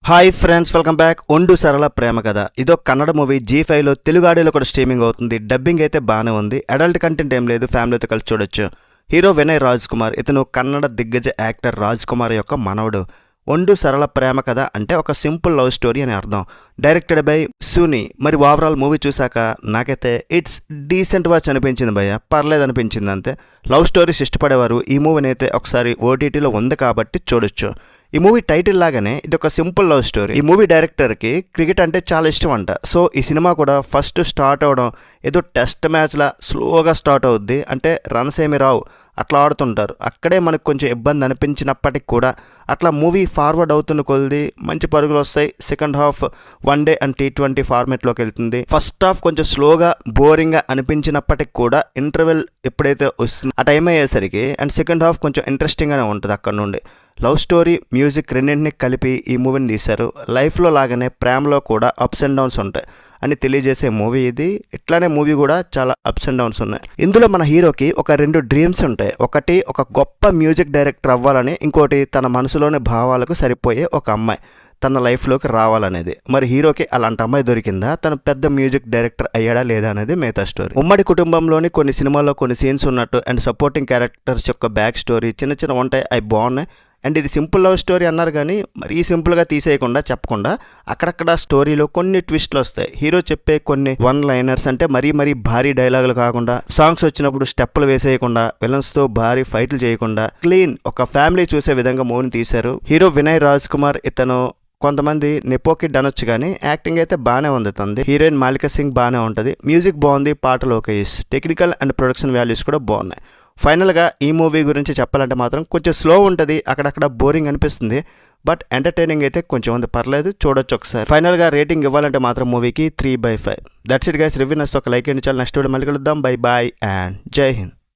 Hi friends, welcome back. ఒండు సరళ ప్రేమ కథ. ఇదో కన్నడ మూవీ. జీ5లో తెలుగు ఆడియోలో కూడా స్ట్రీమింగ్ అవుతుంది. డబ్బింగ్ అయితే బాగానే ఉంది. అడల్ట్ కంటెంట్ ఏం లేదు, ఫ్యామిలీతో కలిసి చూడొచ్చు. హీరో వినయ్ రాజ్ కుమార్. ఇతను కన్నడ దిగ్గజ యాక్టర్ రాజ్ కుమార్ యొక్క మనవడు. ఒండు సరళ ప్రేమ కథ అంటే ఒక సింపుల్ లవ్ స్టోరీ అని అర్థం. Directed by Suni. మరి ఓవరాల్ మూవీ చూసాక నాకైతే ఇట్స్ డీసెంట్ వాచ్ అనిపించింది భయ్య, పర్లేదు అనిపించింది అంతే. లవ్ స్టోరీస్ ఇష్టపడేవారు ఈ మూవీని అయితే ఒకసారి ఓటీటీలో ఉంది కాబట్టి చూడొచ్చు. ఈ మూవీ టైటిల్ లాగానే ఇది ఒక సింపుల్ లవ్ స్టోరీ. ఈ మూవీ డైరెక్టర్కి క్రికెట్ అంటే చాలా ఇష్టం అంట. సో ఈ సినిమా కూడా ఫస్ట్ స్టార్ట్ అవడం ఏదో టెస్ట్ మ్యాచ్లా స్లోగా స్టార్ట్ అవుద్ది. అంటే రన్స్ ఏమి రావు, అట్లా ఆడుతుంటారు. అక్కడే మనకు కొంచెం ఇబ్బంది అనిపించినప్పటికి కూడా అట్లా మూవీ ఫార్వర్డ్ అవుతున్న కొద్ది మంచి పరుగులు వస్తాయి. Second half one day and T20 ఫార్మేట్లోకి వెళ్తుంది. ఫస్ట్ హాఫ్ కొంచెం స్లోగా బోరింగ్గా అనిపించినప్పటికి కూడా ఇంటర్వెల్ ఎప్పుడైతే వస్తుంది ఆ టైం అయ్యేసరికి అండ్ సెకండ్ హాఫ్ కొంచెం ఇంట్రెస్టింగ్గానే ఉంటుంది. అక్కడ నుండి లవ్ స్టోరీ, మ్యూజిక్ రెండింటిని కలిపి ఈ మూవీని తీశారు. లైఫ్లో లాగానే ప్రేమలో కూడా అప్స్ అండ్ డౌన్స్ ఉంటాయి అని తెలియజేసే మూవీ ఇది. ఇట్లానే మూవీ కూడా చాలా అప్స్ అండ్ డౌన్స్ ఉన్నాయి. ఇందులో మన హీరోకి ఒక 2 డ్రీమ్స్ ఉంటాయి. ఒకటి ఒక గొప్ప మ్యూజిక్ డైరెక్టర్ అవ్వాలని, ఇంకోటి తన మనసులోని భావాలకు సరిపోయే ఒక అమ్మాయి తన లైఫ్లోకి రావాలనేది. మరి హీరోకి అలాంటి అమ్మాయి దొరికిందా? తను పెద్ద మ్యూజిక్ డైరెక్టర్ అయ్యాడా లేదా అనేది మిగతా స్టోరీ. ఉమ్మడి కుటుంబంలోని కొన్ని సినిమాల్లో కొన్ని సీన్స్ ఉన్నట్టు అండ్ సపోర్టింగ్ క్యారెక్టర్స్ యొక్క బ్యాక్ స్టోరీ చిన్న ఉంటాయి. అవి బాగున్నాయి. అండ్ ఇది సింపుల్ లవ్ స్టోరీ అన్నారు కానీ మరీ సింపుల్గా తీసేయకుండా చెప్పకుండా అక్కడక్కడ స్టోరీలో కొన్ని ట్విస్ట్లు వస్తాయి. హీరో చెప్పే కొన్ని వన్ లైనర్స్ అంటే మరీ భారీ డైలాగులు కాకుండా, సాంగ్స్ వచ్చినప్పుడు స్టెప్పులు వేసేయకుండా, విలన్స్తో భారీ ఫైట్లు చేయకుండా క్లీన్ ఒక ఫ్యామిలీ చూసే విధంగా మూవీని తీశారు. హీరో వినయ్ రాజ్ కుమార్. ఇతను కొంతమంది నెపోకిడ్ అనొచ్చు కానీ యాక్టింగ్ అయితే బాగానే ఉంది తంది. హీరోయిన్ మాలికా సింగ్ బాగానే ఉంటుంది. మ్యూజిక్ బాగుంది, పాటలు okay. Technical and production values కూడా బాగున్నాయి. ఫైనల్గా ఈ మూవీ గురించి చెప్పాలంటే మాత్రం కొంచెం స్లో ఉంటుంది, అక్కడక్కడ బోరింగ్ అనిపిస్తుంది. బట్ ఎంటర్టైనింగ్ అయితే కొంచెం ఉంది, పర్లేదు, చూడొచ్చు ఒకసారి. ఫైనల్గా రేటింగ్ ఇవ్వాలంటే మాత్రం మూవీకి 3/5. That's it guys. రివ్యూ నచ్చితే ఒక లైక్ అండ్ చాలా నెక్స్ట్ వీడియో మళ్ళీ కలుద్దాం. బై బాయ్ అండ్ జై హింద్.